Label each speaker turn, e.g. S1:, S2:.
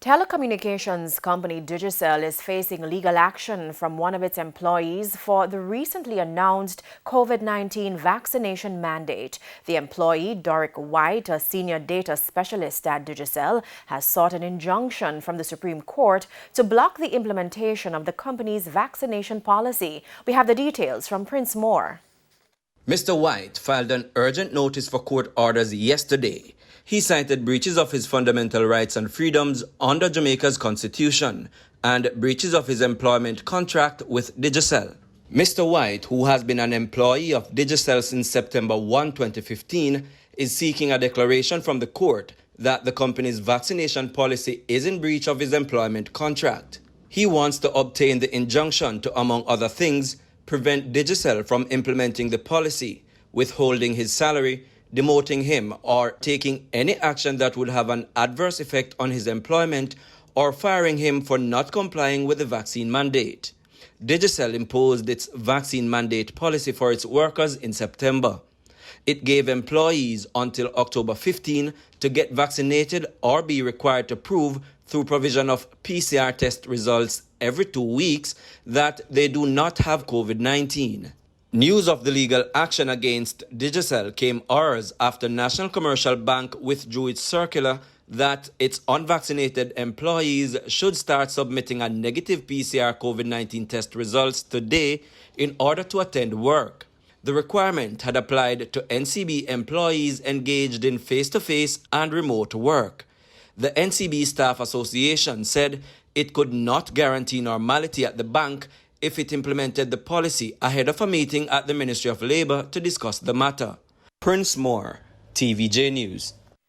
S1: Telecommunications company Digicel is facing legal action from one of its employees for the recently announced COVID-19 vaccination mandate. The employee, Doric White, a senior data specialist at Digicel, has sought an injunction from the Supreme Court to block the implementation of the company's vaccination policy. We have the details from Prince Moore.
S2: Mr. White filed an urgent notice for court orders yesterday. He cited breaches of his fundamental rights and freedoms under Jamaica's constitution and breaches of his employment contract with Digicel. Mr. White, who has been an employee of Digicel since September 1, 2015, is seeking a declaration from the court that the company's vaccination policy is in breach of his employment contract. He wants to obtain the injunction to, among other things, prevent Digicel from implementing the policy, withholding his salary, demoting him, or taking any action that would have an adverse effect on his employment, or firing him for not complying with the vaccine mandate. Digicel imposed its vaccine mandate policy for its workers in September. It gave employees until October 15 to get vaccinated or be required to prove through provision of PCR test results every 2 weeks that they do not have COVID-19. News of the legal action against Digicel came hours after National Commercial Bank withdrew its circular that its unvaccinated employees should start submitting a negative PCR COVID-19 test results today in order to attend work. The requirement had applied to NCB employees engaged in face-to-face and remote work. The NCB Staff Association said it could not guarantee normality at the bank if it implemented the policy ahead of a meeting at the Ministry of Labour to discuss the matter. Prince Moore, TVJ News.